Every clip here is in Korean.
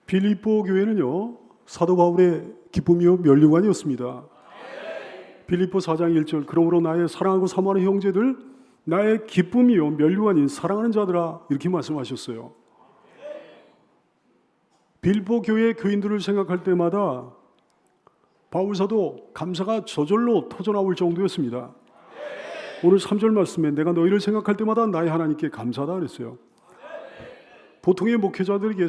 빌립보 교회는요, 사도 바울의 기쁨이요 면류관이었습니다. 빌립보 4장 1절, 그러므로 나의 사랑하고 사모하는 형제들, 나의 기쁨이요 면류관인 사랑하는 자들아, 이렇게 말씀하셨어요. 빌립보 교회 교인들을 생각할 때마다 바울 사도 감사가 저절로 터져나올 정도였습니다. 오늘 3절 말씀에 내가 너희를 생각할 때마다 나의 하나님께 감사하다 그랬어요. 보통의 목회자들에게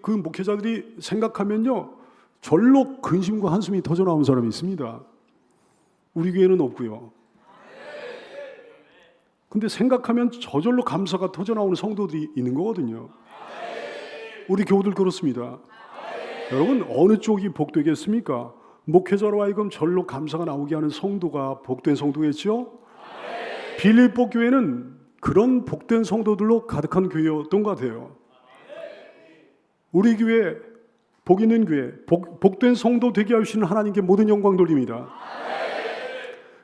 그 목회자들이 생각하면요, 절로 근심과 한숨이 터져나온 사람이 있습니다. 우리 교회는 없고요. 근데 생각하면 저절로 감사가 터져나오는 성도들이 있는 거거든요. 우리 교우들 그렇습니다. 여러분, 어느 쪽이 복되겠습니까? 목회자로 하여금 절로 감사가 나오게 하는 성도가 복된 성도겠죠? 빌립보 교회는 그런 복된 성도들로 가득한 교회였던 것 같아요. 우리 교회, 복 있는 교회, 복된 성도 되게 하시는 하나님께 모든 영광 돌립니다.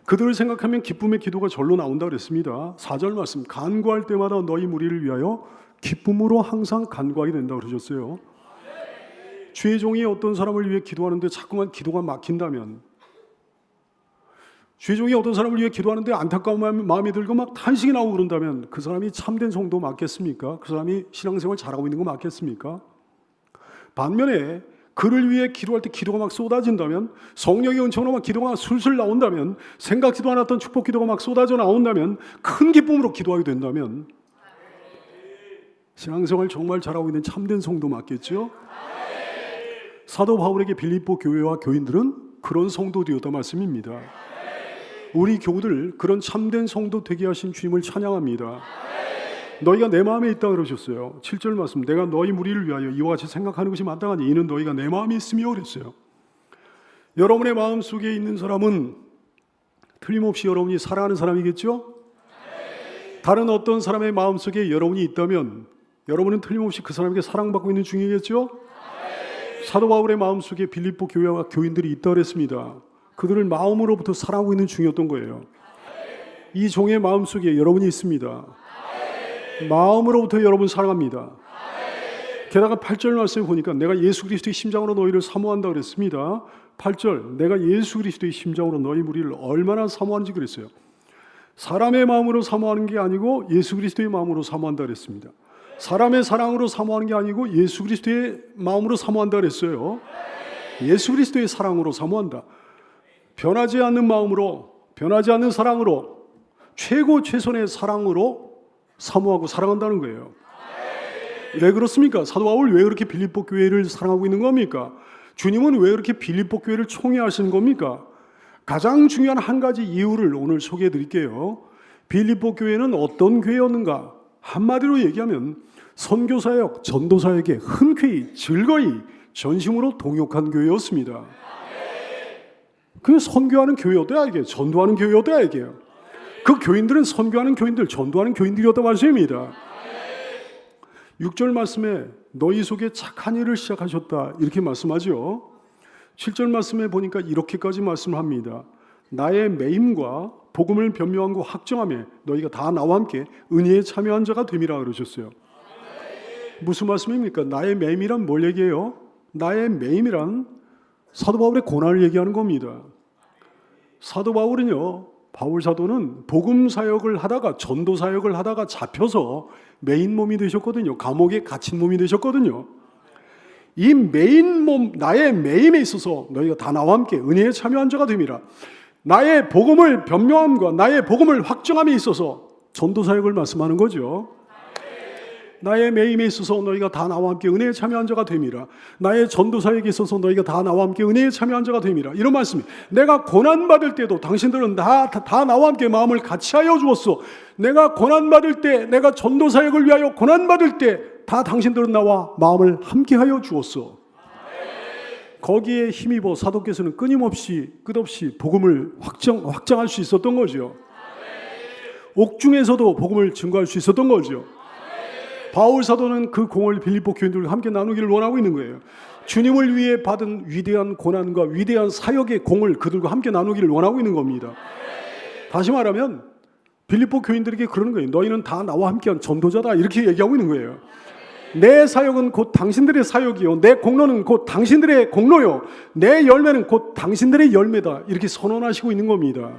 그들을 생각하면 기쁨의 기도가 절로 나온다 그랬습니다. 4절 말씀, 간구할 때마다 너희 무리를 위하여 기쁨으로 항상 간구하게 된다고 그러셨어요. 주의 종이 어떤 사람을 위해 기도하는데 자꾸만 기도가 막힌다면, 주의 종이 어떤 사람을 위해 기도하는데 안타까운 마음이 들고 막 탄식이 나오고 그런다면 그 사람이 참된 성도 맞겠습니까? 그 사람이 신앙생활 잘하고 있는 거 맞겠습니까? 반면에 그를 위해 기도할 때 기도가 막 쏟아진다면, 성령의 은총으로 막 기도가 막 술술 나온다면, 생각지도 않았던 축복 기도가 막 쏟아져 나온다면, 큰 기쁨으로 기도하게 된다면 신앙생활 정말 잘하고 있는 참된 성도 맞겠죠? 사도 바울에게 빌립보 교회와 교인들은 그런 성도들이었단 말씀입니다. 우리 교우들 그런 참된 성도 되게 하신 주님을 찬양합니다. 너희가 내 마음에 있다 그러셨어요. 7절 말씀, 내가 너희 무리를 위하여 이와 같이 생각하는 것이 마땅하니 이는 너희가 내 마음에 있으며 그랬어요. 여러분의 마음속에 있는 사람은 틀림없이 여러분이 사랑하는 사람이겠죠? 다른 어떤 사람의 마음속에 여러분이 있다면 여러분은 틀림없이 그 사람에게 사랑받고 있는 중이겠죠? 사도 바울의 마음속에 빌립보 교회와 교인들이 있다 그랬습니다. 그들을 마음으로부터 사랑하고 있는 중이었던 거예요. 이 종의 마음속에 여러분이 있습니다. 마음으로부터 여러분 사랑합니다. 게다가 8절 말씀에 보니까 내가 예수 그리스도의 심장으로 너희를 사모한다 그랬습니다. 8절, 내가 예수 그리스도의 심장으로 너희 무리를 얼마나 사모하는지 그랬어요. 사람의 마음으로 사모하는 게 아니고 예수 그리스도의 마음으로 사모한다 그랬습니다. 사람의 사랑으로 사모하는 게 아니고 예수 그리스도의 마음으로 사모한다 그랬어요. 예수 그리스도의 사랑으로 사모한다. 변하지 않는 마음으로, 변하지 않는 사랑으로, 최선의 사랑으로 사모하고 사랑한다는 거예요. 왜 그렇습니까? 사도 바울 왜 그렇게 빌립보 교회를 사랑하고 있는 겁니까? 주님은 왜 그렇게 빌립보 교회를 총애하시는 겁니까? 가장 중요한 한 가지 이유를 오늘 소개해 드릴게요. 빌립보 교회는 어떤 교회였는가? 한마디로 얘기하면 선교사역, 전도사에게 흔쾌히 즐거이 전심으로 동역한 교회였습니다. 그 선교하는 교회였다 이게, 전도하는 교회였다 이게요. 그 교인들은 선교하는 교인들, 전도하는 교인들이었단 말씀입니다. 6절 말씀에 너희 속에 착한 일을 시작하셨다 이렇게 말씀하죠. 7절 말씀에 보니까 이렇게까지 말씀을 합니다. 나의 매임과 복음을 변명하고 확정하며 너희가 다 나와 함께 은혜에 참여한 자가 됨이라 그러셨어요. 무슨 말씀입니까? 나의 매임이란 뭘 얘기해요? 나의 매임이란 사도 바울의 고난을 얘기하는 겁니다. 사도 바울은요, 바울 사도는 복음 사역을 하다가, 전도 사역을 하다가 잡혀서 매인 몸이 되셨거든요. 감옥에 갇힌 몸이 되셨거든요. 이 매인 몸, 나의 매임에 있어서 너희가 다 나와 함께 은혜에 참여한 자가 됨이라. 나의 복음을 변명함과 나의 복음을 확정함에 있어서 전도 사역을 말씀하는 거죠. 나의 매임에 있어서 너희가 다 나와 함께 은혜에 참여한 자가 됨이라. 나의 전도 사역에 있어서 너희가 다 나와 함께 은혜에 참여한 자가 됨이라. 이런 말씀이, 내가 고난받을 때도 당신들은 다 나와 함께 마음을 같이 하여 주었어. 내가 고난받을 때, 내가 전도 사역을 위하여 고난받을 때 다 당신들은 나와 마음을 함께 하여 주었어. 거기에 힘입어 사도께서는 끊임없이 끝없이 복음을 확장할 수 있었던 거죠. 옥중에서도 복음을 증거할 수 있었던 거죠. 바울 사도는 그 공을 빌립보 교인들과 함께 나누기를 원하고 있는 거예요. 주님을 위해 받은 위대한 고난과 위대한 사역의 공을 그들과 함께 나누기를 원하고 있는 겁니다. 다시 말하면 빌립보 교인들에게 그러는 거예요. 너희는 다 나와 함께한 전도자다 이렇게 얘기하고 있는 거예요. 내 사역은 곧 당신들의 사역이요, 내 공로는 곧 당신들의 공로요, 내 열매는 곧 당신들의 열매다, 이렇게 선언하시고 있는 겁니다.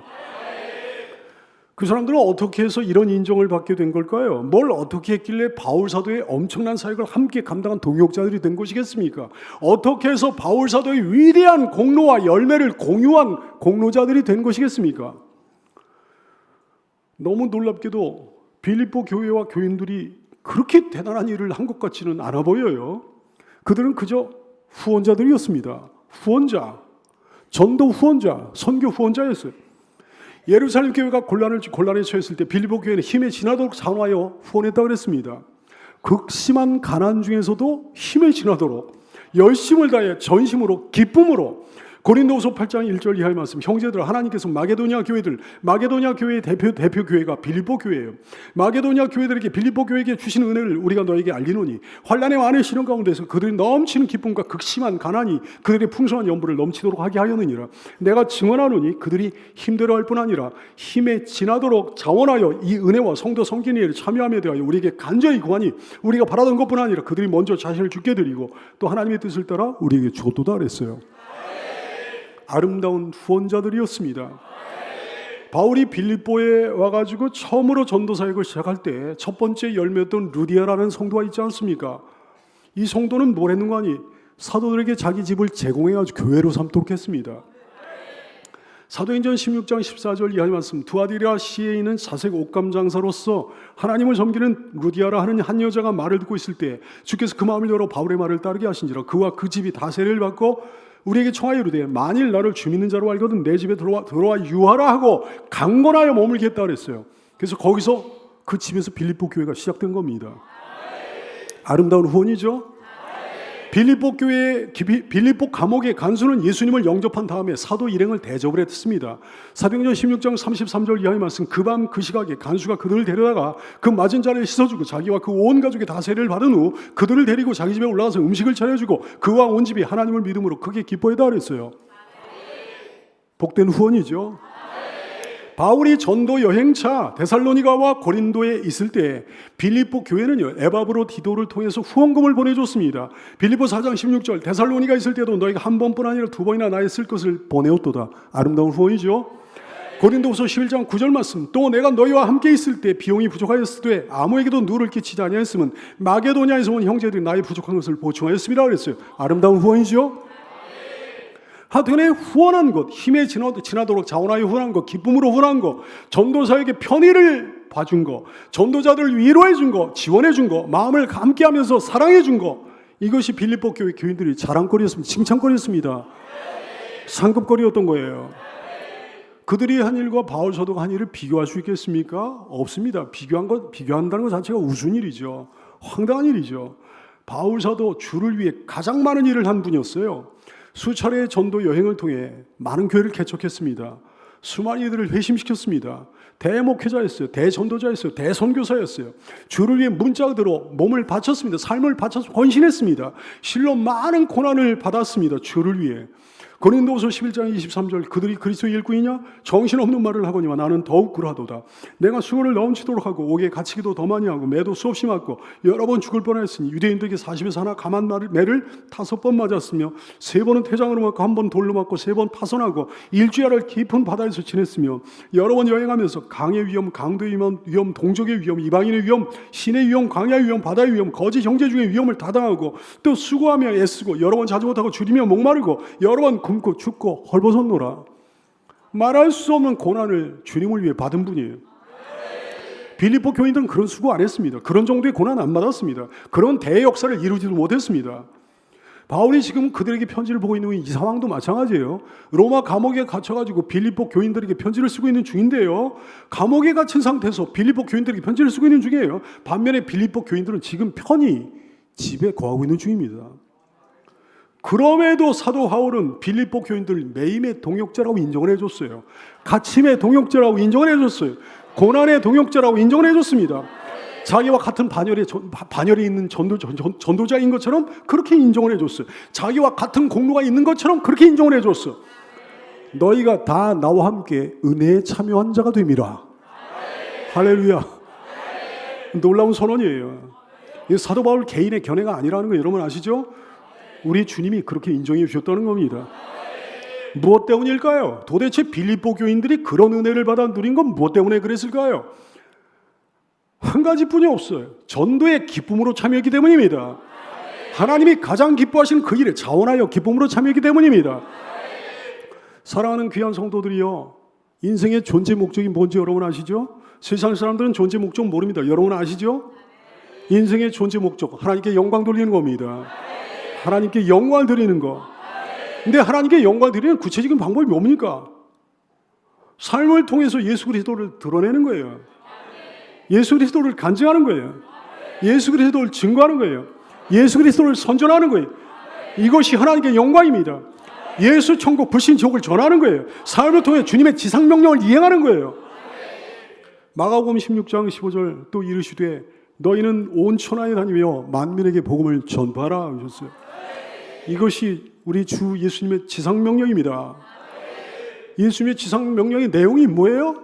그 사람들은 어떻게 해서 이런 인정을 받게 된 걸까요? 뭘 어떻게 했길래 바울 사도의 엄청난 사역을 함께 감당한 동역자들이 된 것이겠습니까? 어떻게 해서 바울 사도의 위대한 공로와 열매를 공유한 공로자들이 된 것이겠습니까? 너무 놀랍게도 빌립보 교회와 교인들이 그렇게 대단한 일을 한 것 같지는 않아 보여요. 그들은 그저 후원자들이었습니다. 후원자, 전도 후원자, 선교 후원자였어요. 예루살렘 교회가 곤란에 처했을 때 빌립보 교회는 힘에 지나도록 자원하여 후원했다고 그랬습니다. 극심한 가난 중에서도 힘에 지나도록 열심을 다해 전심으로 기쁨으로. 고린도후서 8장 1절 이하의 말씀, 형제들, 하나님께서 마게도니아 교회의 대표 교회가 빌립보 교회예요. 마게도니아 교회들에게, 빌립보 교회에게 주신 은혜를 우리가 너에게 알리노니 환난의 완의 시련 가운데서 그들이 넘치는 기쁨과 극심한 가난이 그들의 풍성한 연부를 넘치도록 하게 하였느니라. 내가 증언하노니 그들이 힘들어할 뿐 아니라 힘에 지나도록 자원하여 이 은혜와 성도 섬기는 일에 참여함에 대하여 우리에게 간절히 구하니 우리가 바라던 것뿐 아니라 그들이 먼저 자신을 주께 드리고 또 하나님의 뜻을 따라 우리에게 주었도다 그랬어요. 아름다운 후원자들이었습니다. 바울이 빌립보에 와가지고 처음으로 전도사역을 시작할 때 첫 번째 열매였던 루디아라는 성도가 있지 않습니까? 이 성도는 뭘 했는가 하니 사도들에게 자기 집을 제공해가지고 교회로 삼도록 했습니다. 사도행전 16장 14절 이하의 말씀, 두아디라 시에 있는 자색 옷감 장사로서 하나님을 섬기는 루디아라 하는 한 여자가 말을 듣고 있을 때 주께서 그 마음을 열어 바울의 말을 따르게 하신지라. 그와 그 집이 다 세례를 받고 우리에게 청하여 이르되 만일 나를 주 믿는 자로 알거든 내 집에 들어와 유하라 하고 강권하여 머물겠다 그랬어요. 그래서 거기서 그 집에서 빌립보 교회가 시작된 겁니다. 아름다운 후원이죠. 빌립보 감옥의 간수는 예수님을 영접한 다음에 사도 일행을 대접을 했습니다. 사도행전 16장 33절 이하의 말씀, 그 밤 그 시각에 간수가 그들을 데려다가 그 맞은 자리에 씻어주고 자기와 그 온 가족이 다 세례를 받은 후 그들을 데리고 자기 집에 올라가서 음식을 차려주고 그와 온 집이 하나님을 믿음으로 크게 기뻐했다 그랬어요. 복된 후원이죠. 바울이 전도 여행차 데살로니가와 고린도에 있을 때 빌립보 교회는요, 에바브로디도를 통해서 후원금을 보내줬습니다. 빌립보 4장 16절, 데살로니가 있을 때도 너희가 한 번뿐 아니라 두 번이나 나의 쓸 것을 보내었도다. 아름다운 후원이죠. 고린도후서 11장 9절 말씀, 또 내가 너희와 함께 있을 때 비용이 부족하였을 때 아무에게도 누를 끼치지 아니하였으면 마게도냐에서 온 형제들이 나의 부족한 것을 보충하였습니다 그랬어요. 아름다운 후원이죠. 하여튼에 후원한 것, 힘에 지나도록 자원하여 후원한 것, 기쁨으로 후원한 것, 전도사에게 편의를 봐준 것, 전도자들을 위로해 준 것, 지원해 준 것, 마음을 함께하면서 사랑해 준 것, 이것이 빌립보 교회 교인들이 자랑거리였습니다. 칭찬거리였습니다. 상급거리였던 거예요. 그들이 한 일과 바울 사도가 한 일을 비교할 수 있겠습니까? 없습니다. 비교한다는 것 자체가 우스운 일이죠. 황당한 일이죠. 바울 사도 주를 위해 가장 많은 일을 한 분이었어요. 수차례의 전도 여행을 통해 많은 교회를 개척했습니다. 수많은 이들을 회심시켰습니다. 대목회자였어요. 대전도자였어요. 대선교사였어요. 주를 위해 문짝으로 몸을 바쳤습니다. 삶을 바쳐서 헌신했습니다. 실로 많은 고난을 받았습니다. 주를 위해. 고린도후서 11장 23절, 그들이 그리스도의 일꾼이냐? 정신없는 말을 하거니와 나는 더욱 그러하도다. 내가 수고를 넘치도록 하고 옥에 갇히기도 더 많이 하고 매도 수없이 맞고 여러 번 죽을 뻔했으니 유대인들에게 40에서 하나 감한 매를 5번 맞았으며 3번은 태장으로 맞고 1번 돌로 맞고 3번 파손하고 일주일을 깊은 바다에서 지냈으며 여러 번 여행하면서 강의 위험, 강도의 위험, 동족의 위험, 이방인의 위험, 신의 위험, 광야의 위험, 바다의 위험, 거짓 형제 중의 위험을 다 당하고 또 수고하며 애쓰고 여러 번 자지 못하고 줄이며 목마르고 여러 번 굶고 춥고 헐벗었노라. 말할 수 없는 고난을 주님을 위해 받은 분이에요. 빌립보 교인들은 그런 수고 안 했습니다. 그런 정도의 고난 안 받았습니다. 그런 대역사를 이루지도 못했습니다. 바울이 지금 그들에게 편지를 보고 있는 이 상황도 마찬가지예요. 로마 감옥에 갇혀가지고 빌립보 교인들에게 편지를 쓰고 있는 중인데요. 감옥에 갇힌 상태에서 빌립보 교인들에게 편지를 쓰고 있는 중이에요. 반면에 빌립보 교인들은 지금 편히 집에 거하고 있는 중입니다. 그럼에도 사도 바울은 빌립보 교인들 매임의 동역자라고 인정을 해줬어요. 갇힘의 동역자라고 인정을 해줬어요. 고난의 동역자라고 인정을 해줬습니다. 자기와 같은 반열에 있는 전도자인 것처럼 그렇게 인정을 해줬어요. 자기와 같은 공로가 있는 것처럼 그렇게 인정을 해줬어요. 너희가 다 나와 함께 은혜에 참여한 자가 됨이라. 할렐루야. 놀라운 선언이에요. 이 사도 바울 개인의 견해가 아니라는 거 여러분 아시죠? 우리 주님이 그렇게 인정해 주셨다는 겁니다. 무엇 때문일까요? 도대체 빌립보 교인들이 그런 은혜를 받아 누린 건 무엇 때문에 그랬을까요? 한 가지뿐이 없어요. 전도의 기쁨으로 참여했기 때문입니다. 하나님이 가장 기뻐하시는 그 일에 자원하여 기쁨으로 참여했기 때문입니다. 사랑하는 귀한 성도들이여, 인생의 존재 목적이 뭔지 여러분 아시죠? 세상 사람들은 존재 목적 모릅니다. 여러분 아시죠? 인생의 존재 목적, 하나님께 영광 돌리는 겁니다. 하나님께 영광을 드리는 거. 근데 하나님께 영광을 드리는 구체적인 방법이 뭡니까? 삶을 통해서 예수 그리스도를 드러내는 거예요. 예수 그리스도를 간증하는 거예요. 예수 그리스도를 증거하는 거예요. 예수 그리스도를 선전하는 거예요. 이것이 하나님께 영광입니다. 예수 천국 불신 지옥을 전하는 거예요. 삶을 통해 주님의 지상명령을 이행하는 거예요. 마가복음 16장 15절 또 이르시되 너희는 온 천하에 다니며 만민에게 복음을 전파하라 하셨어요. 이것이 우리 주 예수님의 지상명령입니다. 예수님의 지상명령의 내용이 뭐예요?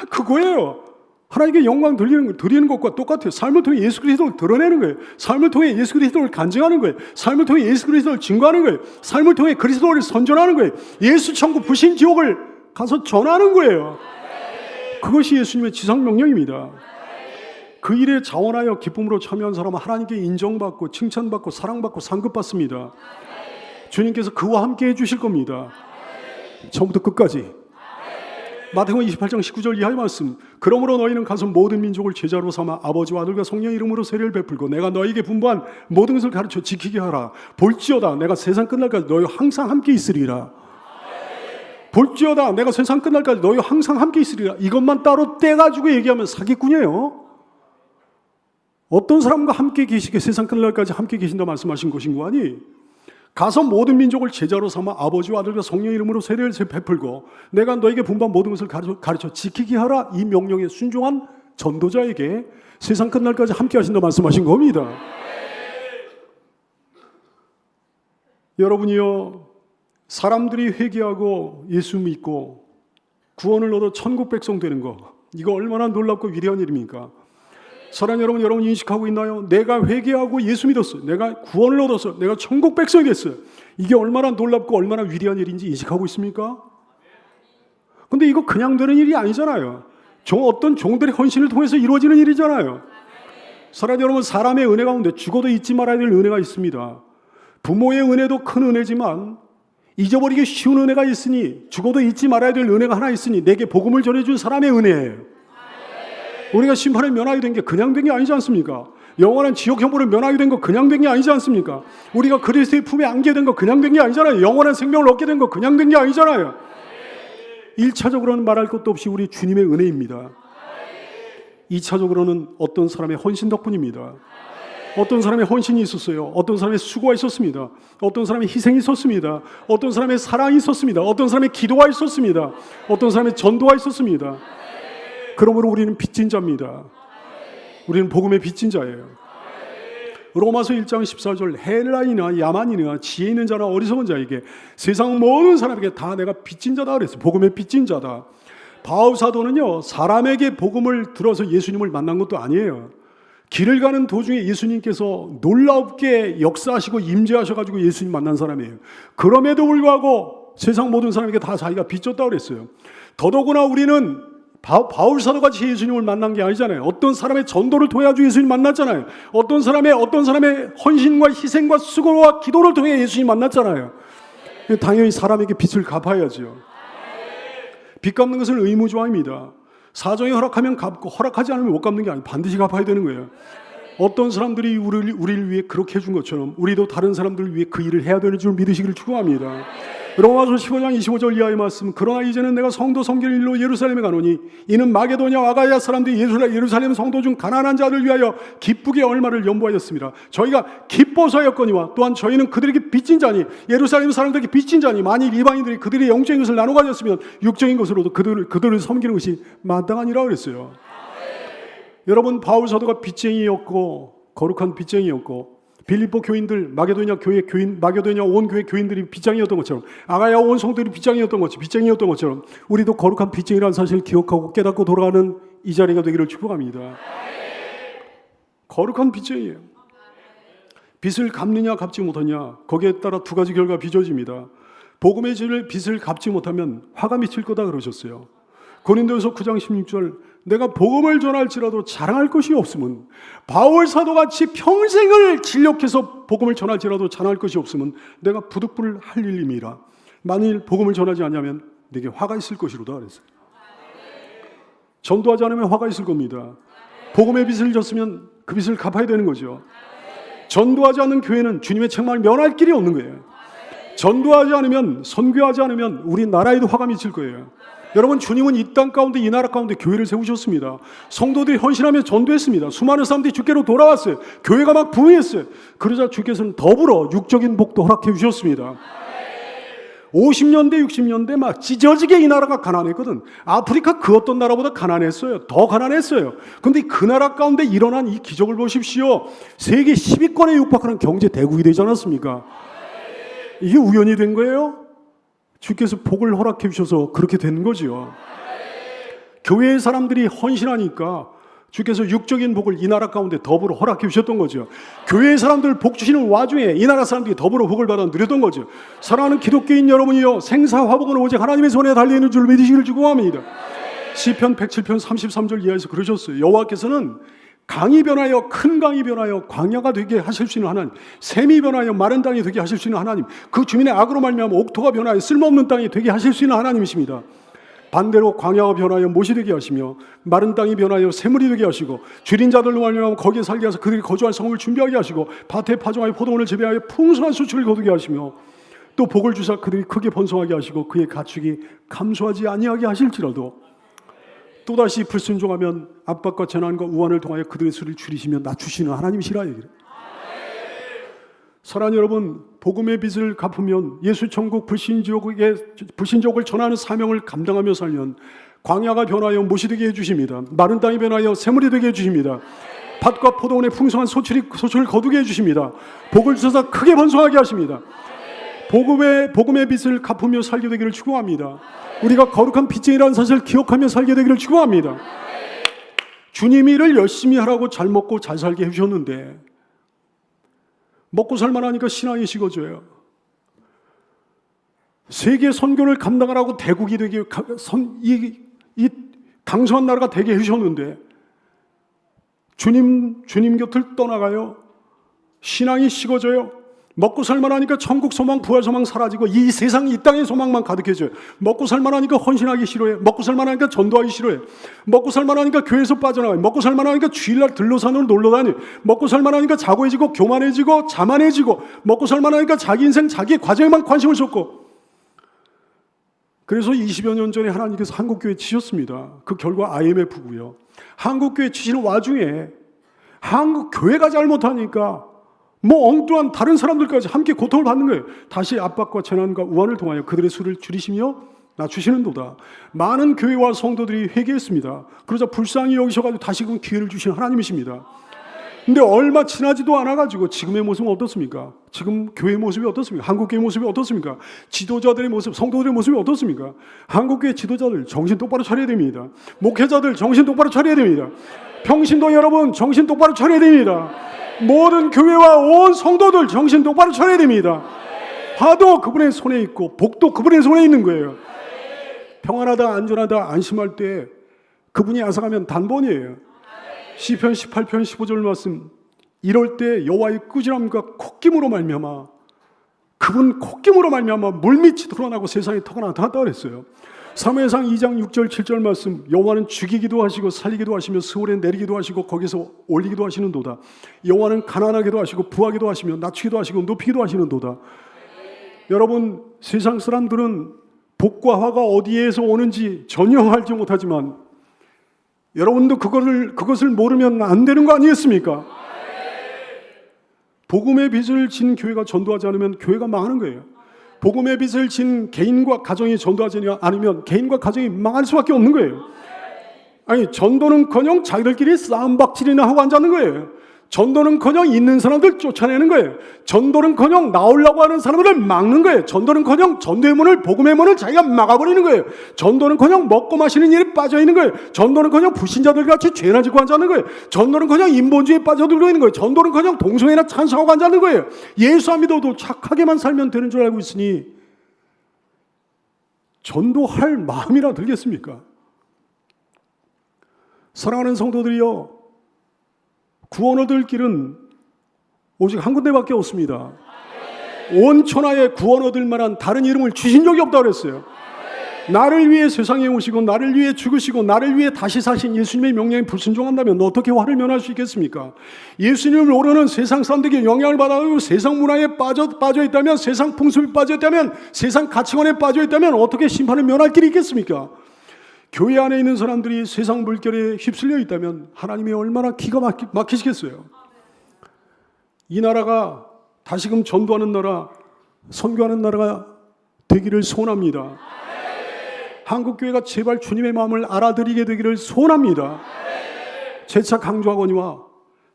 그거예요. 하나님께 영광 드리는 것과 똑같아요. 삶을 통해 예수 그리스도를 드러내는 거예요. 삶을 통해 예수 그리스도를 간증하는 거예요. 삶을 통해 예수 그리스도를 증거하는 거예요. 삶을 통해 그리스도를 선전하는 거예요. 예수 천국 불신 지옥을 가서 전하는 거예요. 그것이 예수님의 지상명령입니다. 그 일에 자원하여 기쁨으로 참여한 사람은 하나님께 인정받고 칭찬받고 사랑받고 상급받습니다. 주님께서 그와 함께 해주실 겁니다. 처음부터 끝까지. 마태복음 28장 19절 이하의 말씀. 그러므로 너희는 가서 모든 민족을 제자로 삼아 아버지와 아들과 성령 이름으로 세례를 베풀고 내가 너희에게 분부한 모든 것을 가르쳐 지키게 하라. 볼지어다 내가 세상 끝날까지 너희 항상 함께 있으리라. 볼지어다 내가 세상 끝날까지 너희 항상 함께 있으리라. 이것만 따로 떼가지고 얘기하면 사기꾼이에요. 어떤 사람과 함께 계시게 세상 끝날까지 함께 계신다 말씀하신 것인 거 아니? 가서 모든 민족을 제자로 삼아 아버지와 아들과 성령 이름으로 세례를 베풀고 내가 너에게 분부한 모든 것을 가르쳐 지키게 하라. 이 명령에 순종한 전도자에게 세상 끝날까지 함께 하신다 말씀하신 겁니다. 여러분이요, 사람들이 회개하고 예수 믿고 구원을 얻어 천국 백성 되는 거, 이거 얼마나 놀랍고 위대한 일입니까? 사랑하는 여러분, 여러분 인식하고 있나요? 내가 회개하고 예수 믿었어요. 내가 구원을 얻었어요. 내가 천국 백성이 됐어요. 이게 얼마나 놀랍고 얼마나 위대한 일인지 인식하고 있습니까? 근데 이거 그냥 되는 일이 아니잖아요. 어떤 종들의 헌신을 통해서 이루어지는 일이잖아요. 사랑하는 여러분, 사람의 은혜 가운데 죽어도 잊지 말아야 될 은혜가 있습니다. 부모의 은혜도 큰 은혜지만 잊어버리기 쉬운 은혜가 있으니, 죽어도 잊지 말아야 될 은혜가 하나 있으니 내게 복음을 전해준 사람의 은혜예요. 우리가 심판에 면하게 된 게 그냥 된 게 아니지 않습니까? 영원한 지옥 형벌을 면하게 된 거 그냥 된 게 아니지 않습니까? 우리가 그리스도의 품에 안게 된 거 그냥 된 게 아니잖아요. 영원한 생명을 얻게 된 거 그냥 된 게 아니잖아요. 1차적으로는 말할 것도 없이 우리 주님의 은혜입니다. 2차적으로는 어떤 사람의 헌신 덕분입니다. 어떤 사람의 헌신이 있었어요. 어떤 사람의 수고가 있었습니다. 어떤 사람의 희생이 있었습니다. 어떤 사람의 사랑이 있었습니다. 어떤 사람의 기도가 있었습니다. 어떤 사람의 전도가 있었습니다. 그러므로 우리는 빚진 자입니다. 우리는 복음의 빚진 자예요. 로마서 1장 14절 헬라인이나 야만이나 지혜 있는 자나 어리석은 자에게 세상 모든 사람에게 다 내가 빚진 자다 그랬어요. 복음의 빚진 자다. 바울 사도는요, 사람에게 복음을 들어서 예수님을 만난 것도 아니에요. 길을 가는 도중에 예수님께서 놀랍게 역사하시고 임재하셔가지고 예수님 만난 사람이에요. 그럼에도 불구하고 세상 모든 사람에게 다 자기가 빚졌다고 그랬어요. 더더구나 우리는 바울 사도같이 예수님을 만난 게 아니잖아요. 어떤 사람의 전도를 통해 가지고 예수님 만났잖아요. 어떤 사람의 헌신과 희생과 수고와 기도를 통해 예수님 만났잖아요. 당연히 사람에게 빚을 갚아야죠. 빚 갚는 것은 의무조항입니다. 사정이 허락하면 갚고 허락하지 않으면 못 갚는 게 아니고 반드시 갚아야 되는 거예요. 어떤 사람들이 우리를 위해 그렇게 해준 것처럼 우리도 다른 사람들을 위해 그 일을 해야 되는 줄 믿으시기를 축원합니다. 로마서 15장 25절 이하의 말씀. 그러나 이제는 내가 성도 섬길 일로 예루살렘에 가노니 이는 마게도냐 아가야 사람들이 예루살렘 성도 중 가난한 자를 위하여 기쁘게 얼마를 연보하였습니다. 저희가 기뻐서였거니와 또한 저희는 그들에게 빚진 자니 예루살렘 사람들에게 빚진 자니 만일 이방인들이 그들의 영적인 것을 나눠 가졌으면 육적인 것으로도 그들을 섬기는 것이 마땅하니라 그랬어요. 여러분, 바울 사도가 빚쟁이였고 거룩한 빚쟁이였고 빌립보 교인들, 마게도냐 온 교회 교인들이 빚쟁이였던 것처럼 아가야 온 성도들이 빚쟁이였던 것처럼 우리도 거룩한 빚쟁이라는 사실을 기억하고 깨닫고 돌아가는 이 자리가 되기를 축복합니다. 거룩한 빚쟁이에요. 빚을 갚느냐 갚지 못하냐 거기에 따라 두 가지 결과가 빚어집니다. 복음의 빚을 갚지 못하면 화가 미칠 거다 그러셨어요. 고린도후서 9장 16절 내가 복음을 전할지라도 자랑할 것이 없으면 바울 사도같이 평생을 진력해서 복음을 전할지라도 자랑할 것이 없으면 내가 부득불 할 일임이라. 만일 복음을 전하지 않냐면 내게 화가 있을 것이로다 그랬어요. 전도하지 않으면 화가 있을 겁니다. 복음의 빚을 졌으면 그 빚을 갚아야 되는 거죠. 전도하지 않는 교회는 주님의 책망을 면할 길이 없는 거예요. 전도하지 않으면, 선교하지 않으면 우리 나라에도 화가 미칠 거예요. 여러분, 주님은 이 땅 가운데, 이 나라 가운데 교회를 세우셨습니다. 성도들이 헌신하며 전도했습니다. 수많은 사람들이 주께로 돌아왔어요. 교회가 막 부흥했어요. 그러자 주께서는 더불어 육적인 복도 허락해 주셨습니다. 50년대, 60년대 막 찢어지게 이 나라가 가난했거든. 아프리카 그 어떤 나라보다 가난했어요. 더 가난했어요. 그런데 그 나라 가운데 일어난 이 기적을 보십시오. 세계 10위권에 육박하는 경제 대국이 되지 않았습니까? 이게 우연이 된 거예요? 주께서 복을 허락해 주셔서 그렇게 된 거죠. 교회의 사람들이 헌신하니까 주께서 육적인 복을 이 나라 가운데 더불어 허락해 주셨던 거죠. 교회의 사람들 복 주시는 와중에 이 나라 사람들이 더불어 복을 받아 누렸던 거죠. 사랑하는 기독교인 여러분이요, 생사화복은 오직 하나님의 손에 달려있는 줄 믿으시기를 축원합니다. 시편 107편 33절 이하에서 그러셨어요. 여호와께서는 강이 변하여, 큰 강이 변하여 광야가 되게 하실 수 있는 하나님, 샘이 변하여 마른 땅이 되게 하실 수 있는 하나님, 그 주민의 악으로 말미암아 옥토가 변하여 쓸모없는 땅이 되게 하실 수 있는 하나님이십니다. 반대로 광야가 변하여 못이 되게 하시며 마른 땅이 변하여 샘물이 되게 하시고 줄인 자들로 말미암아 거기에 살게 하셔서 그들이 거주할 성을 준비하게 하시고 밭에 파종하여 포도원을 재배하여 풍성한 수출을 거두게 하시며 또 복을 주사 그들이 크게 번성하게 하시고 그의 가축이 감소하지 아니하게 하실지라도 또다시 불순종하면 압박과 재난과 우환을 통하여 그들의 수를 줄이시며 낮추시는 하나님이시라 얘기를. 사랑하는 여러분, 복음의 빚을 갚으면 예수 천국 불신족을 전하는 사명을 감당하며 살면 광야가 변하여 못이 되게 해주십니다. 마른 땅이 변하여 샘물이 되게 해주십니다. 밭과 포도원의 풍성한 소출을 거두게 해주십니다. 복을 주셔서 크게 번성하게 하십니다. 복음의 빚을 갚으며 살게 되기를 축원합니다. 우리가 거룩한 빚쟁이라는 사실을 기억하며 살게 되기를 축원합니다. 주님이 일을 열심히 하라고 잘 먹고 잘 살게 해주셨는데 먹고 살만하니까 신앙이 식어져요. 세계 선교를 감당하라고 대국이 되게 이 강소한 나라가 되게 해주셨는데 주님 곁을 떠나가요. 신앙이 식어져요. 먹고 살만하니까 천국 소망, 부활 소망 사라지고 이 세상, 이 땅의 소망만 가득해져요. 먹고 살만하니까 헌신하기 싫어해. 먹고 살만하니까 전도하기 싫어해. 먹고 살만하니까 교회에서 빠져나가요. 먹고 살만하니까 주일날 들로산으로 놀러다녀요. 먹고 살만하니까 자고해지고 교만해지고 자만해지고 먹고 살만하니까 자기 인생, 자기의 과정에만 관심을 쏟고. 그래서 20여 년 전에 하나님께서 한국교회 치셨습니다. 그 결과 IMF고요. 한국교회 치시는 와중에 한국교회가 잘못하니까 엉뚱한 다른 사람들까지 함께 고통을 받는 거예요. 다시 압박과 재난과 우환을 통하여 그들의 수를 줄이시며 낮추시는도다. 많은 교회와 성도들이 회개했습니다. 그러자 불쌍히 여기셔가지고 다시금 기회를 주시는 하나님이십니다. 근데 얼마 지나지도 않아가지고 지금의 모습은 어떻습니까? 지금 교회의 모습이 어떻습니까? 한국교회의 모습이 어떻습니까? 지도자들의 모습, 성도들의 모습이 어떻습니까? 한국교회 지도자들 정신 똑바로 차려야 됩니다. 목회자들 정신 똑바로 차려야 됩니다. 평신도 여러분 정신 똑바로 차려야 됩니다. 모든 교회와 온 성도들 정신 똑바로 차려야 됩니다. 화도 그분의 손에 있고 복도 그분의 손에 있는 거예요. 평안하다, 안전하다, 안심할 때 그분이 앗아가면 단번이에요. 시편 18편 15절 말씀, 이럴 때 여호와의 꾸지람과 콧김으로 말미암아, 그분 콧김으로 말미암아 물밑이 드러나고 세상에 터가 나타났다 그랬어요. 사무엘상 2장 6절 7절 말씀, 여호와는 죽이기도 하시고 살리기도 하시며 스올에 내리기도 하시고 거기서 올리기도 하시는도다. 여호와는 가난하게도 하시고 부하게도 하시며 낮추기도 하시고 높이기도 하시는도다. 여러분, 세상 사람들은 복과 화가 어디에서 오는지 전혀 알지 못하지만 여러분도 그것을 모르면 안 되는 거 아니겠습니까? 복음의 빚을 진 교회가 전도하지 않으면 교회가 망하는 거예요. 복음의 빚을 진 개인과 가정이 전도하지 않으면 개인과 가정이 망할 수밖에 없는 거예요. 아니, 전도는커녕 자기들끼리 싸움박질이나 하고 앉았는 거예요. 전도는커녕 있는 사람들 쫓아내는 거예요. 전도는커녕 나오려고 하는 사람들을 막는 거예요. 전도는커녕 전도의 문을, 복음의 문을 자기가 막아버리는 거예요. 전도는커녕 먹고 마시는 일에 빠져 있는 거예요. 전도는커녕 불신자들 같이 죄나 짓고 앉아있는 거예요. 전도는커녕 인본주의에 빠져들고 있는 거예요. 전도는커녕 동성애나 찬성하고 앉아있는 거예요. 예수 안 믿어도 착하게만 살면 되는 줄 알고 있으니 전도할 마음이나 들겠습니까? 사랑하는 성도들이여, 구원 얻을 길은 오직 한 군데밖에 없습니다. 온 천하에 구원 얻을 만한 다른 이름을 주신 적이 없다고 그랬어요. 나를 위해 세상에 오시고 나를 위해 죽으시고 나를 위해 다시 사신 예수님의 명령에 불순종한다면 어떻게 화를 면할 수 있겠습니까? 예수님을 모르는 세상 사람들에게 영향을 받아가지고 세상 문화에 빠져 있다면, 세상 풍습에 빠져 있다면, 세상 가치관에 빠져 있다면 어떻게 심판을 면할 길이 있겠습니까? 교회 안에 있는 사람들이 세상 물결에 휩쓸려 있다면 하나님이 얼마나 기가 막히시겠어요. 이 나라가 다시금 전도하는 나라, 선교하는 나라가 되기를 소원합니다. 한국교회가 제발 주님의 마음을 알아들이게 되기를 소원합니다. 재차 강조하거니와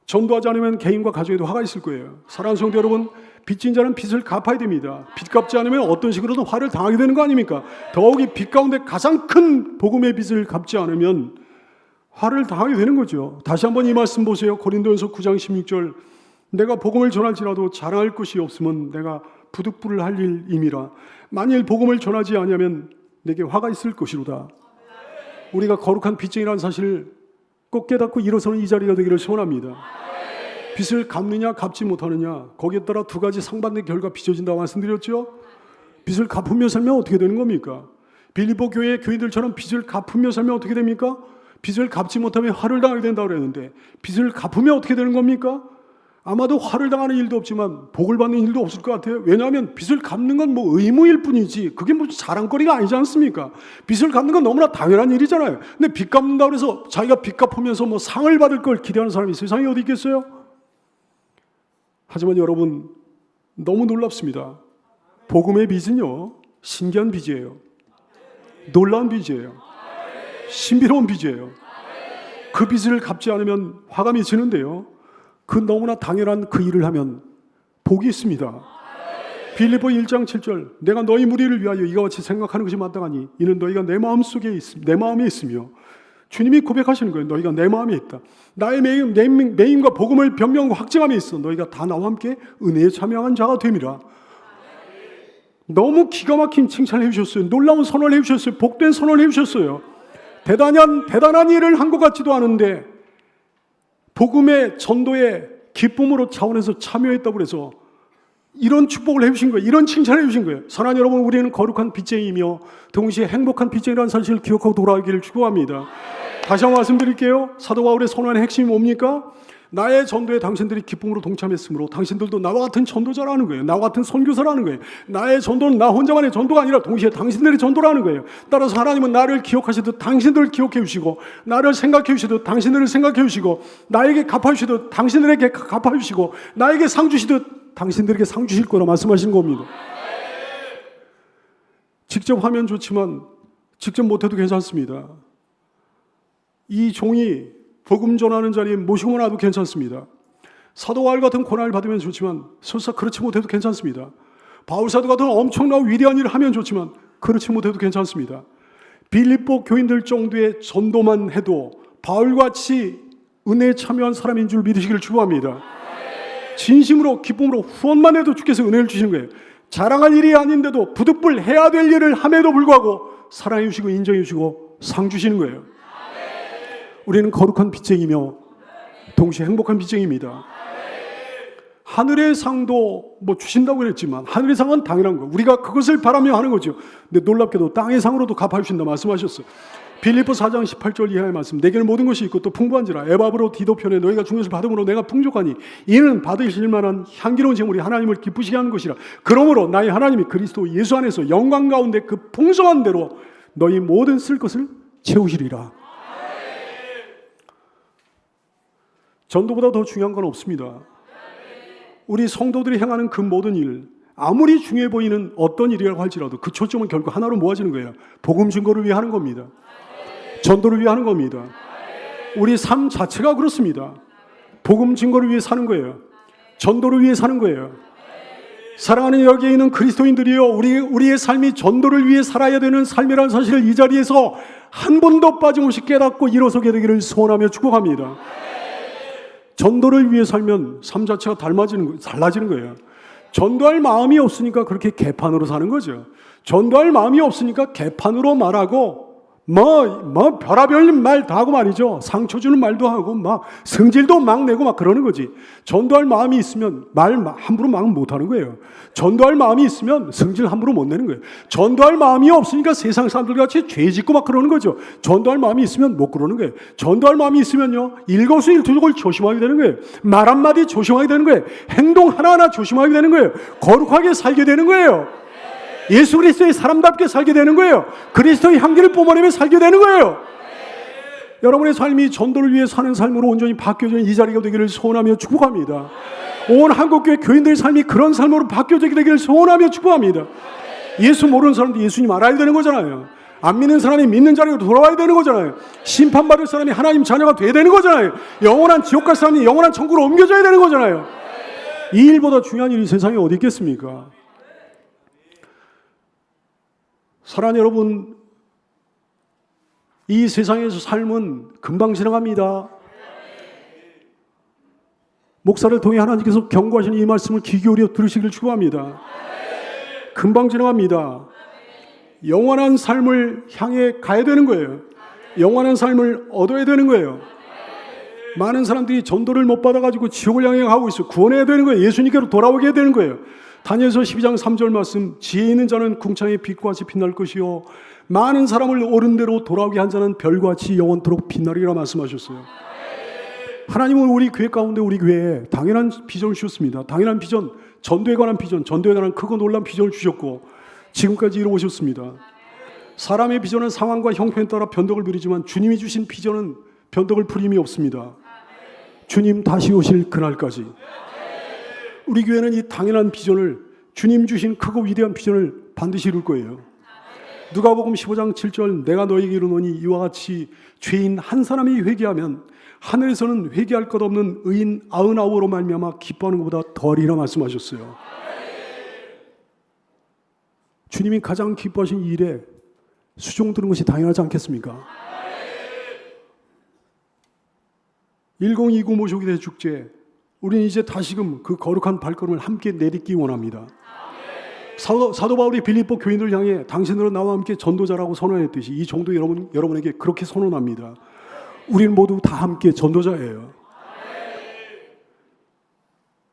전도하지 않으면 개인과 가정에도 화가 있을 거예요. 사랑하는 성도 여러분, 빚진 자는 빚을 갚아야 됩니다. 빚 갚지 않으면 어떤 식으로든 화를 당하게 되는 거 아닙니까? 더욱이 빚 가운데 가장 큰 복음의 빚을 갚지 않으면 화를 당하게 되는 거죠. 다시 한번 이 말씀 보세요. 고린도전서 9장 16절. 내가 복음을 전할지라도 자랑할 것이 없으면 내가 부득불을 할 일임이라. 만일 복음을 전하지 아니하면 내게 화가 있을 것이로다. 우리가 거룩한 빚쟁이라는 사실을 꼭 깨닫고 일어서는 이 자리가 되기를 소원합니다. 빚을 갚느냐 갚지 못하느냐, 거기에 따라 두 가지 상반된 결과 빚어진다고 말씀드렸죠. 빚을 갚으며 살면 어떻게 되는 겁니까? 빌립보 교회의 교인들처럼 빚을 갚으며 살면 어떻게 됩니까? 빚을 갚지 못하면 화를 당하게 된다고 그랬는데 빚을 갚으면 어떻게 되는 겁니까? 아마도 화를 당하는 일도 없지만 복을 받는 일도 없을 것 같아요. 왜냐하면 빚을 갚는 건 뭐 의무일 뿐이지 그게 무슨 자랑거리가 아니지 않습니까? 빚을 갚는 건 너무나 당연한 일이잖아요. 근데 빚 갚는다고 해서 자기가 빚 갚으면서 뭐 상을 받을 걸 기대하는 사람이 세상에 어디 있겠어요? 하지만 여러분, 너무 놀랍습니다. 복음의 빚은요, 신기한 빚이에요. 놀라운 빚이에요. 신비로운 빚이에요. 그 빚을 갚지 않으면 화가 미치는데요, 그 너무나 당연한 그 일을 하면 복이 있습니다. 빌립보 1장 7절. 내가 너희 무리를 위하여 이와 같이 생각하는 것이 마땅하니 이는 너희가 내 마음속에 내 마음에 있으며, 주님이 고백하시는 거예요. 너희가 내 마음에 있다. 나의 매임과 복음을 변명하고 확증함에 있어 너희가 다 나와 함께 은혜에 참여한 자가 됨이라. 너무 기가 막힌 칭찬을 해주셨어요. 놀라운 선언을 해주셨어요. 복된 선언을 해주셨어요. 대단한 일을 한 것 같지도 않은데 복음의 전도의 기쁨으로 차원에서 참여했다고 해서 이런 축복을 해주신 거예요. 이런 칭찬을 해주신 거예요. 사랑하는 여러분, 우리는 거룩한 빚쟁이이며 동시에 행복한 빚쟁이라는 사실을 기억하고 돌아가기를 축복합니다. 다시 한번 말씀드릴게요. 사도 바울의 선언의 핵심이 뭡니까? 나의 전도에 당신들이 기쁨으로 동참했으므로 당신들도 나와 같은 전도자라는 거예요. 나와 같은 선교사라는 거예요. 나의 전도는 나 혼자만의 전도가 아니라 동시에 당신들의 전도라는 거예요. 따라서 하나님은 나를 기억하시듯 당신들을 기억해 주시고, 나를 생각해 주시듯 당신들을 생각해 주시고, 나에게 갚아 주시듯 당신들에게 갚아 주시고, 나에게 상 주시듯 당신들에게 상 주실 거라 말씀하신 겁니다. 직접 하면 좋지만 직접 못해도 괜찮습니다. 이 종이 복음 전하는 자리에 모시고 나도 괜찮습니다. 사도 바울 같은 고난을 받으면 좋지만 설사 그렇지 못해도 괜찮습니다. 바울 사도 같은 엄청나고 위대한 일을 하면 좋지만 그렇지 못해도 괜찮습니다. 빌립보 교인들 정도의 전도만 해도 바울같이 은혜에 참여한 사람인 줄 믿으시기를 축복합니다. 진심으로 기쁨으로 후원만 해도 주께서 은혜를 주시는 거예요. 자랑할 일이 아닌데도 부득불 해야 될 일을 함에도 불구하고 사랑해 주시고 인정해 주시고 상 주시는 거예요. 우리는 거룩한 빚쟁이며 동시에 행복한 빚쟁이입니다. 하늘의 상도 뭐 주신다고 그랬지만 하늘의 상은 당연한 거, 우리가 그것을 바라며 하는 거죠. 근데 놀랍게도 땅의 상으로도 갚아주신다 말씀하셨어요. 빌립보 4장 18절 이하의 말씀. 내게는 모든 것이 있고 또 풍부한지라 에바브로 디도편에 너희가 준 것을 받음으로 내가 풍족하니 이는 받으실 만한 향기로운 제물이 하나님을 기쁘시게 하는 것이라. 그러므로 나의 하나님이 그리스도 예수 안에서 영광 가운데 그 풍성한 대로 너희 모든 쓸 것을 채우시리라. 전도보다 더 중요한 건 없습니다. 우리 성도들이 행하는 그 모든 일, 아무리 중요해 보이는 어떤 일이라고 할지라도 그 초점은 결국 하나로 모아지는 거예요. 복음 증거를 위해 하는 겁니다. 전도를 위해 하는 겁니다. 우리 삶 자체가 그렇습니다. 복음 증거를 위해 사는 거예요. 전도를 위해 사는 거예요. 사랑하는 여기에 있는 그리스도인들이요, 우리의 삶이 전도를 위해 살아야 되는 삶이라는 사실을 이 자리에서 한 번도 빠짐없이 깨닫고 일어서게 되기를 소원하며 축복합니다. 전도를 위해 살면 삶 자체가 달라지는 거예요. 전도할 마음이 없으니까 그렇게 개판으로 사는 거죠. 전도할 마음이 없으니까 개판으로 말하고 별의별 말 다 하고 말이죠. 상처 주는 말도 하고 막 성질도 막 내고 막 그러는 거지. 전도할 마음이 있으면 말 함부로 막 못하는 거예요. 전도할 마음이 있으면 성질 함부로 못 내는 거예요. 전도할 마음이 없으니까 세상 사람들 같이 죄 짓고 막 그러는 거죠. 전도할 마음이 있으면 못 그러는 거예요. 전도할 마음이 있으면요, 일거수일투족을 조심하게 되는 거예요. 말 한마디 조심하게 되는 거예요. 행동 하나하나 조심하게 되는 거예요. 거룩하게 살게 되는 거예요. 예수 그리스도의 사람답게 살게 되는 거예요. 그리스도의 향기를 뿜어내며 살게 되는 거예요. 여러분의 삶이 전도를 위해 사는 삶으로 온전히 바뀌어지는 이 자리가 되기를 소원하며 축복합니다. 온 한국교회 교인들의 삶이 그런 삶으로 바뀌어지게 되기를 소원하며 축복합니다. 예수 모르는 사람도 예수님 알아야 되는 거잖아요. 안 믿는 사람이 믿는 자리로 돌아와야 되는 거잖아요. 심판받을 사람이 하나님 자녀가 돼야 되는 거잖아요. 영원한 지옥 갈 사람이 영원한 천국으로 옮겨져야 되는 거잖아요. 이 일보다 중요한 일이 세상에 어디 있겠습니까? 사랑하는 여러분, 이 세상에서 삶은 금방 지나갑니다. 목사를 통해 하나님께서 경고하시는 이 말씀을 귀 기울여 들으시기를 축복합니다. 금방 지나갑니다. 영원한 삶을 향해 가야 되는 거예요. 영원한 삶을 얻어야 되는 거예요. 많은 사람들이 전도를 못 받아가지고 지옥을 향해 가고 있어요. 구원해야 되는 거예요. 예수님께로 돌아오게 해야 되는 거예요. 다니엘서 12장 3절 말씀, 지혜 있는 자는 궁창의 빛과 같이 빛날 것이요 많은 사람을 옳은 대로 돌아오게 한 자는 별과 같이 영원토록 빛나리라 말씀하셨어요. 하나님은 우리 교회 가운데, 우리 교회에 당연한 비전을 주셨습니다. 당연한 비전, 전도에 관한 비전, 전도에 관한 크고 놀라운 비전을 주셨고 지금까지 이루어오셨습니다. 사람의 비전은 상황과 형편에 따라 변덕을 부리지만 주님이 주신 비전은 변덕을 부림이 없습니다. 주님 다시 오실 그날까지 우리 교회는 이 당연한 비전을, 주님 주신 크고 위대한 비전을 반드시 이룰 거예요. 누가복음 15장 7절, 내가 너에게 이르노니 이와 같이 죄인 한 사람이 회개하면 하늘에서는 회개할 것 없는 의인 99으로 말미암아 기뻐하는 것보다 덜이라 말씀하셨어요. 주님이 가장 기뻐하신 일에 수종 드는 것이 당연하지 않겠습니까? 1029 모시기 대축제, 우리는 이제 다시금 그 거룩한 발걸음을 함께 내딛기 원합니다. 사도 바울이 빌립보 교인들 향해 당신들은 나와 함께 전도자라고 선언했듯이 이 종도 여러분에게 그렇게 선언합니다. 우리는 모두 다 함께 전도자예요.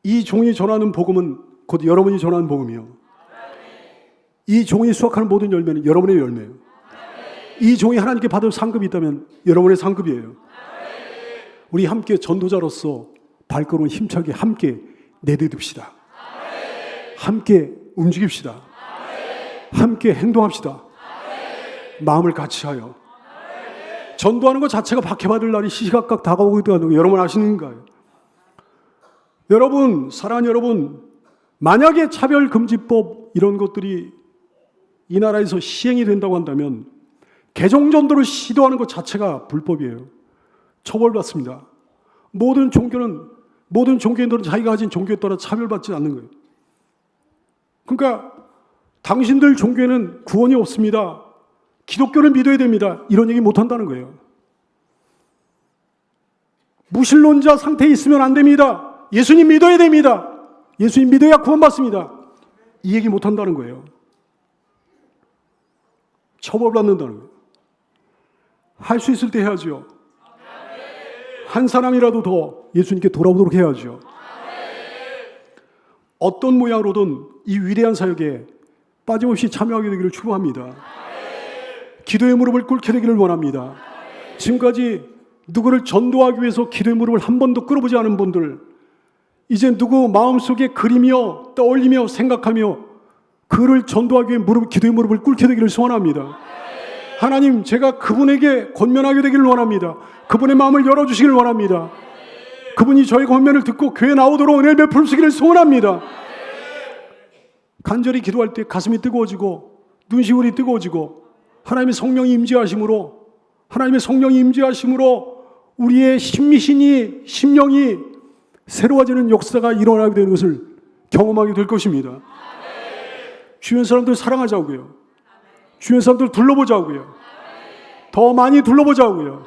이 종이 전하는 복음은 곧 여러분이 전하는 복음이요. 이 종이 수확하는 모든 열매는 여러분의 열매예요. 이 종이 하나님께 받을 상급이 있다면 여러분의 상급이에요. 우리 함께 전도자로서 발걸음을 힘차게 함께 내딛읍시다. 함께 움직입시다. 함께 행동합시다. 마음을 같이 하여 전도하는 것 자체가 박해받을 날이 시시각각 다가오고 있다는 거 여러분 아시는가요? 여러분, 사랑하는 여러분, 만약에 차별금지법 이런 것들이 이 나라에서 시행이 된다고 한다면 개종전도를 시도하는 것 자체가 불법이에요. 처벌받습니다. 모든 종교인들은 자기가 가진 종교에 따라 차별받지 않는 거예요. 그러니까 당신들 종교에는 구원이 없습니다. 기독교를 믿어야 됩니다. 이런 얘기 못 한다는 거예요. 무신론자 상태에 있으면 안 됩니다. 예수님 믿어야 됩니다. 예수님 믿어야 구원받습니다. 이 얘기 못 한다는 거예요. 처벌받는다는 거예요. 할 수 있을 때 해야죠. 한 사람이라도 더 예수님께 돌아오도록 해야죠. 어떤 모양으로든 이 위대한 사역에 빠짐없이 참여하게 되기를 축복합니다. 기도의 무릎을 꿇게 되기를 원합니다. 지금까지 누구를 전도하기 위해서 기도의 무릎을 한 번도 꿇어보지 않은 분들, 이제 누구 마음속에 그리며 떠올리며 생각하며 그를 전도하기 위해 기도의 무릎을 꿇게 되기를 소원합니다. 하나님, 제가 그분에게 권면하게 되기를 원합니다. 그분의 마음을 열어주시기를 원합니다. 그분이 저희 권면을 듣고 교회에 나오도록 은혜를 베풀시기를 소원합니다. 간절히 기도할 때 가슴이 뜨거워지고 눈시울이 뜨거워지고 하나님의 성령이 임재하심으로 우리의 심령이 새로워지는 역사가 일어나게 되는 것을 경험하게 될 것입니다. 주변 사람들 사랑하자고요. 주변 사람들 둘러보자고요. 더 많이 둘러보자고요.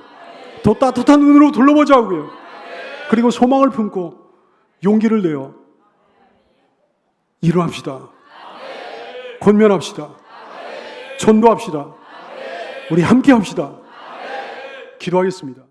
더 따뜻한 눈으로 둘러보자고요. 그리고 소망을 품고 용기를 내어 일어납시다. 권면합시다. 전도합시다. 우리 함께 합시다. 기도하겠습니다.